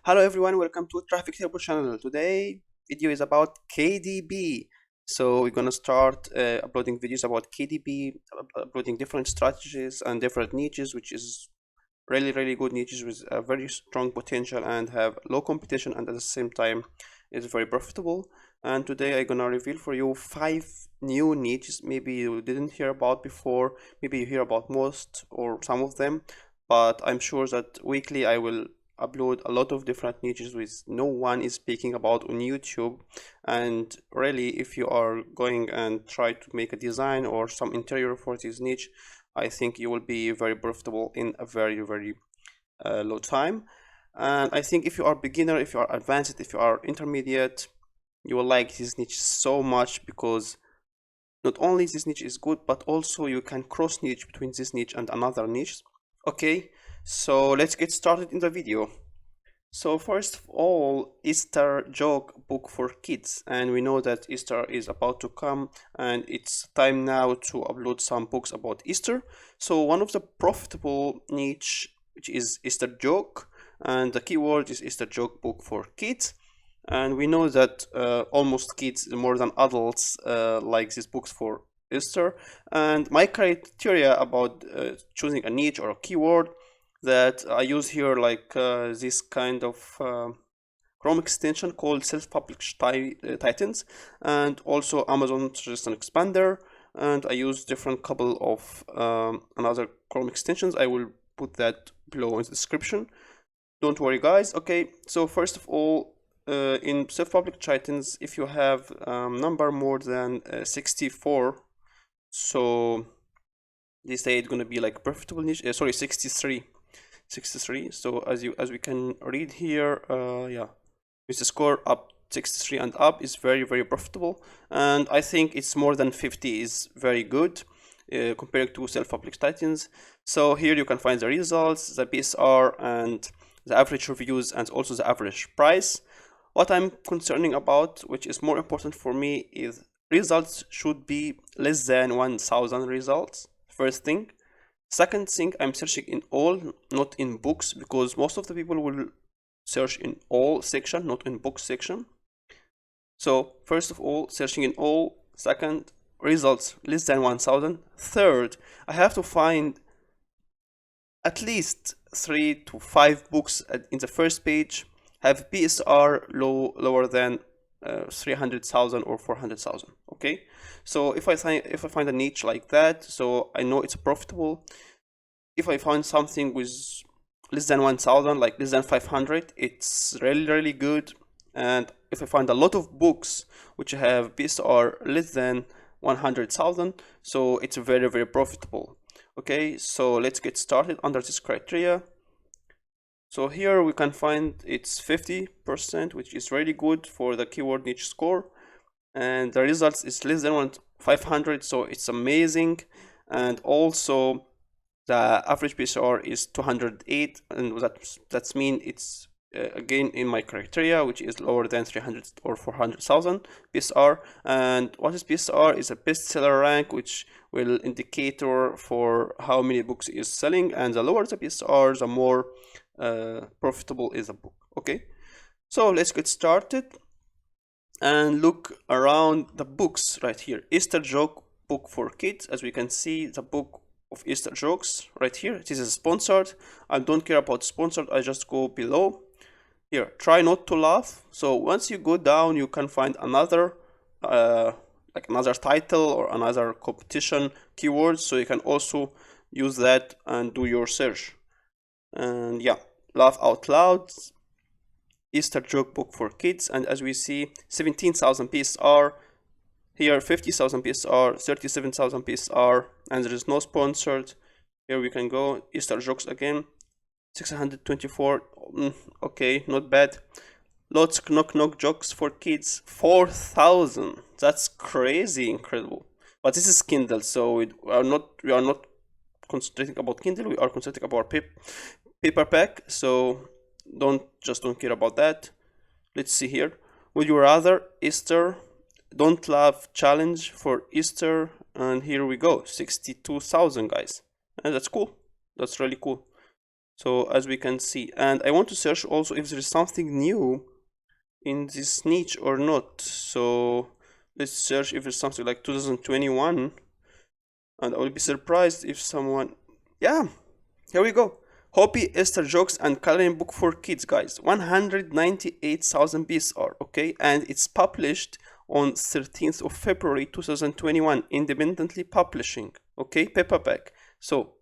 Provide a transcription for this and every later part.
Hello everyone, welcome to Traffic Turbo channel. Today video is about KDP. So we're gonna start uploading videos about KDP, uploading different strategies and different niches, which is really good niches with a very strong potential and have low competition, and at the same time is very profitable. And today I'm gonna reveal for you 5 new niches maybe you didn't hear about before, maybe you hear about most or some of them, but I'm sure that weekly I will upload a lot of different niches which no one is speaking about on YouTube. And really, if you are going and try to make a design or some interior for this niche, I think you will be very profitable in a very low time. And I think if you are beginner, if you are advanced, if you are intermediate, you will like this niche so much, because not only this niche is good, but also you can cross niche between this niche and another niche. Okay, so let's get started in the video. So first of all, Easter joke book for kids, and we know that Easter is about to come and it's time now to upload some books about Easter. So one of the profitable niche, which is Easter joke, and the keyword is Easter joke book for kids. And we know that almost kids more than adults like these books for Easter. And my criteria about choosing a niche or a keyword that I use here, like this kind of Chrome extension called self-published titans, and also Amazon Suggestion Expander. And I use different couple of another Chrome extensions. I will put that below in the description. Don't worry guys. Okay, so first of all, in self-published titans, if you have number more than 64, so they say it's gonna be like profitable niche. Sorry, 63. So as we can read here, yeah, with the score up 63 and up is very profitable, and I think it's more than 50 is very good compared to self-published titans. So here you can find the results, the PSR, and the average reviews, and also the average price. What I'm concerning about, which is more important for me, is results should be less than 1000 results, first thing. Second thing, I'm searching in all, not in books, because most of the people will search in all section, not in book section. So first of all, searching in all. Second, results less than 1000. Third, I have to find at least 3 to 5 books in the first page have PSR lower than 300,000 or 400,000. Okay, so if I find a niche like that, so I know it's profitable. If I find something with less than 1000, like less than 500, it's really good. And if I find a lot of books which have PSR less than 100,000, so it's very profitable. Okay, so let's get started under this criteria. So here we can find it's 50%, which is really good for the keyword niche score, and the results is less than 500, so it's amazing. And also the average PSR is 208, and that's mean it's again in my criteria, which is lower than 300 or 400,000 PSR. And what is PSR? Is a bestseller rank, which will indicator for how many books is selling, and the lower the PSR, the more profitable is a book. Okay, so let's get started and look around the books right here. Easter joke book for kids. As we can see, the book of Easter jokes right here. This is sponsored. I don't care about sponsored, I just go below here. Try not to laugh. So once you go down, you can find another like another title or another competition keyword, so you can also use that and do your search. And yeah, laugh out loud, Easter joke book for kids, and as we see, 17,000 PSR. Here 50,000 PSR, 37,000 PSR, and there is no sponsored. Here we can go Easter jokes again, 624. Okay, not bad. Lots knock jokes for kids, 4,000. That's crazy incredible. But this is Kindle, so we are not concentrating about Kindle. We are concentrating about paperback. So don't care about that. Let's see here. Would you rather Easter don't laugh challenge for Easter? And here we go, 62,000 guys, and that's cool. That's really cool. So as we can see, and I want to search also if there is something new in this niche or not. So let's search if it's something like 2021, and I will be surprised if someone, yeah, here we go. Hopi Easter jokes and coloring book for kids, guys. 198,000 BSR, okay, and it's published on 13th of February 2021, independently publishing, okay, paperback. So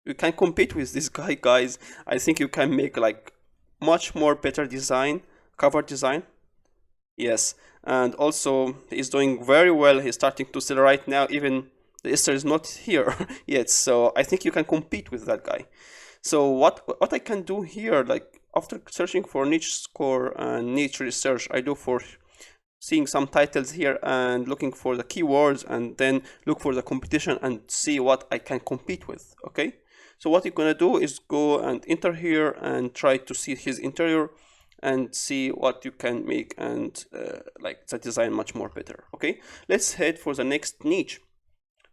you can compete with this guy, guys. I think you can make like much more better design, cover design. Yes, and also he's doing very well. He's starting to sell right now. Even the Easter is not here yet, so I think you can compete with that guy. So what I can do here, like after searching for niche score and niche research, I do for seeing some titles here and looking for the keywords, and then look for the competition and see what I can compete with. Okay, so what you're gonna do is go and enter here and try to see his interior and see what you can make, and like the design much more better. Okay, let's head for the next niche,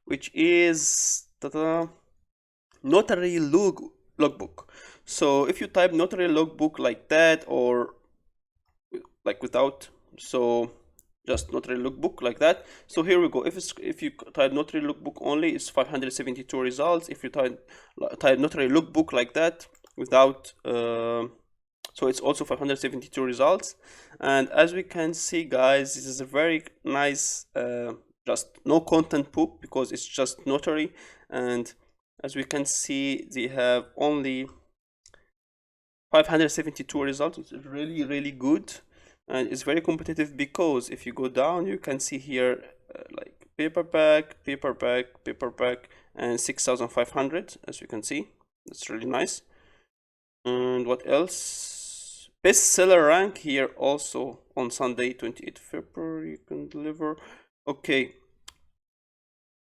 which is notary logbook. So if you type notary logbook like that, or like without, so just notary logbook like that. So here we go. If you type notary logbook only, it's 572 results. If you type notary logbook like that without, so it's also 572 results. And as we can see, guys, this is a very nice, just no content book, because it's just notary. And as we can see, they have only 572 results. It's really good, and it's very competitive, because if you go down, you can see here like paperback, and 6,500, as you can see. That's really nice. And what else? Bestseller rank here also on Sunday, 28th February, you can deliver. Okay,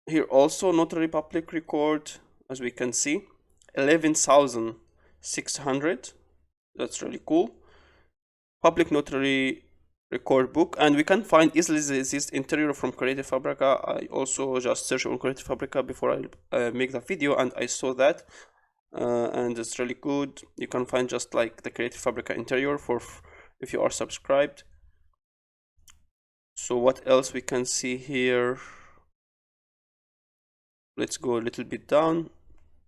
here also notary public record, as we can see, 11,600. That's really cool. Public notary record book, and we can find easily this interior from Creative Fabrica. I also just searched on Creative Fabrica before I make the video, and I saw that, and it's really good. You can find just like the Creative Fabrica interior for if you are subscribed. So what else we can see here? Let's go a little bit down.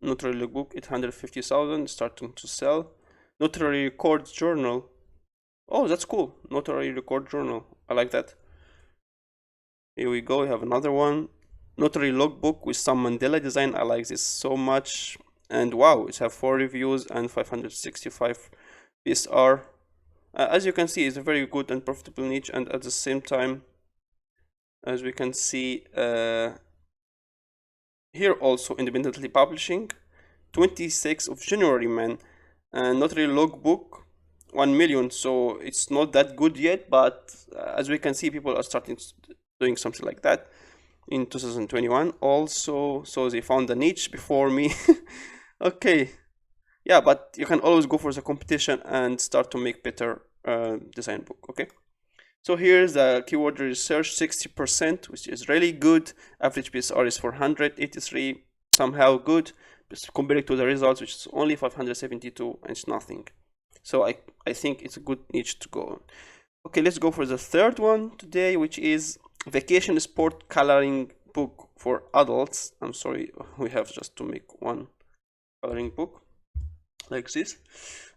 Notary logbook, 850,000, starting to sell. Notary record journal. Oh, that's cool. Notary record journal. I like that. Here we go. We have another one. Notary logbook with some Mandela design. I like this so much. And wow, it have 4 reviews and 565 PSR. As you can see, it's a very good and profitable niche. And at the same time, as we can see, here also independently publishing, 26th of January, man. And notary logbook, 1 million. So it's not that good yet, but as we can see, people are starting doing something like that in 2021 also. So they found the niche before me. Okay, yeah, but you can always go for the competition and start to make better design book. Okay, so here's the keyword research, 60%, which is really good. Average PSR is 483, somehow good compared to the results, which is only 572, and it's nothing. So I think it's a good niche to go on. Okay, let's go for the third one today, which is vacation sport coloring book for adults. I'm sorry, we have just to make one coloring book like this,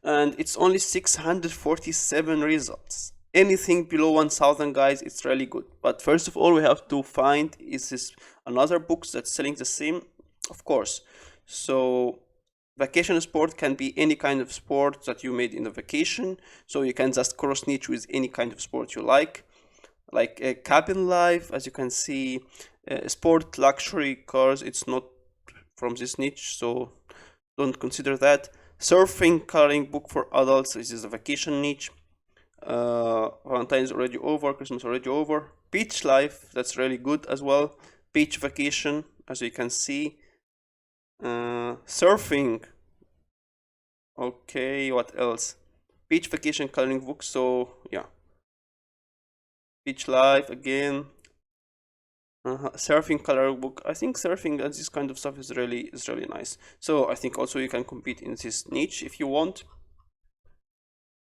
and it's only 647 results. Anything below 1,000, guys, it's really good. But first of all, we have to find, is this another book that's selling the same? Of course. So vacation sport can be any kind of sport that you made in the vacation, so you can just cross niche with any kind of sport you like a cabin life, as you can see. Sport luxury cars, it's not from this niche, so don't consider that. Surfing coloring book for adults, this is a vacation niche. Valentine's already over, Christmas already over. Beach life, that's really good as well. Beach vacation, as you can see. Surfing. Okay, what else? Beach vacation coloring book, so yeah. Beach life again. Surfing color book. I think surfing and this kind of stuff is really nice. So I think also you can compete in this niche if you want.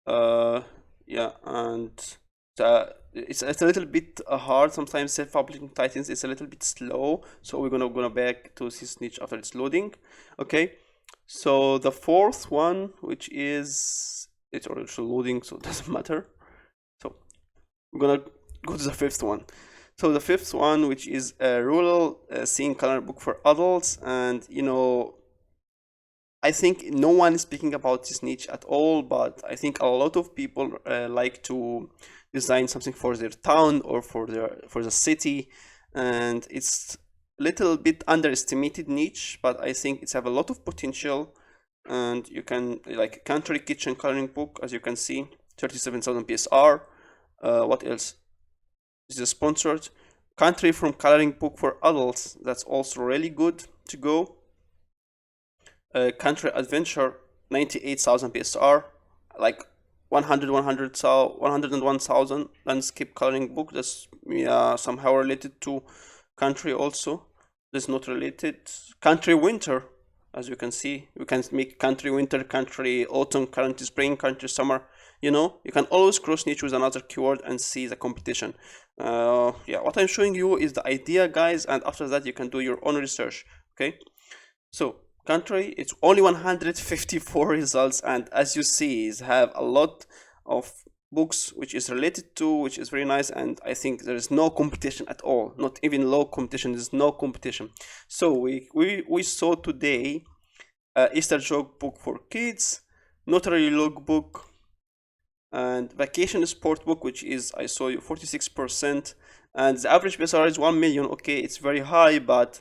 Yeah, and it's a little bit hard sometimes. Self-publishing titles is a little bit slow, so we're gonna back to this niche after it's loading. Okay, so the fourth one, which is it's already loading, so it doesn't matter. So we're gonna go to the fifth one. So the fifth one, which is a rural seeing color book for adults, and you know, I think no one is speaking about this niche at all, but I think a lot of people like to design something for their town or for the city, and it's a little bit underestimated niche, but I think it's have a lot of potential. And you can like country kitchen coloring book, as you can see, 37,000 PSR. What else? This is sponsored. Country from coloring book for adults. That's also really good to go. Country adventure, 98,000 PSR, like 101,000 landscape coloring book. That's somehow related to country also. That's not related. Country winter, as you can see, you can make country winter, country autumn, country spring, country summer. You know, you can always cross niche with another keyword and see the competition. Yeah, what I'm showing you is the idea, guys, and after that you can do your own research. Okay, so country, it's only 154 results, and as you see, it have a lot of books which is related to, which is very nice, and I think there is no competition at all, not even low competition. There's no competition. So we saw today Easter joke book for kids, notary logbook, and vacation sport book, which is, I saw you, 46%, and the average PSR is 1 million. Okay, it's very high, but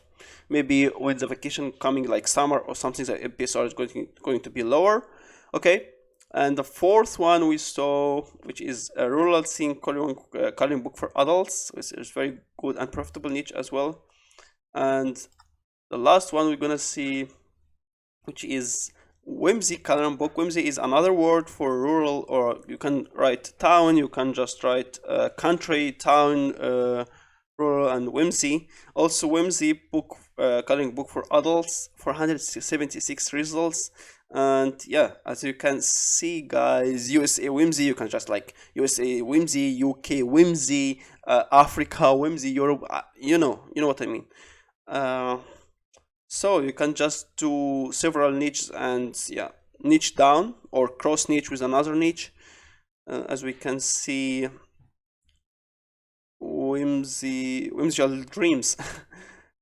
maybe with the vacation coming like summer or something, the PSR is going to be lower. Okay, and the fourth one we saw, which is a rural scene coloring book for adults, which is very good and profitable niche as well. And the last one we're gonna see, which is whimsy coloring book. Whimsy is another word for rural, or you can write town, you can just write country, town, rural, and whimsy. Also whimsy book, coloring book for adults, 476 results. And yeah, as you can see, guys, USA whimsy, you can just like USA whimsy, UK whimsy, Africa whimsy, Europe, you know what I mean. So you can just do several niches and yeah, niche down or cross niche with another niche. As we can see, whimsical dreams.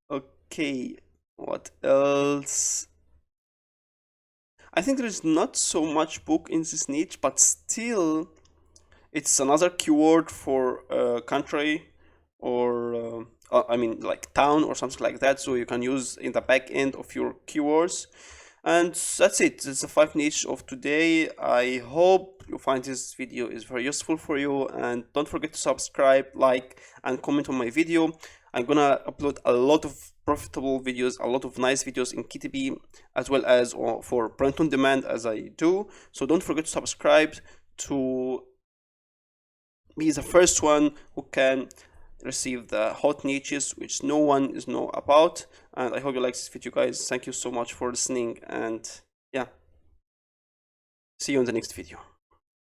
Okay, what else? I think there is not so much book in this niche, but still it's another keyword for country, or I mean like town or something like that, so you can use in the back end of your keywords. And that's it. That's the 5 niche of today. I hope you find this video is very useful for you, and don't forget to subscribe, like, and comment on my video. I'm gonna upload a lot of profitable videos, a lot of nice videos in KDP, as well as for print on demand as I do. So don't forget to subscribe to be the first one who can receive the hot niches which no one is know about. And I hope you like this video, guys. Thank you so much for listening, and yeah, see you in the next video.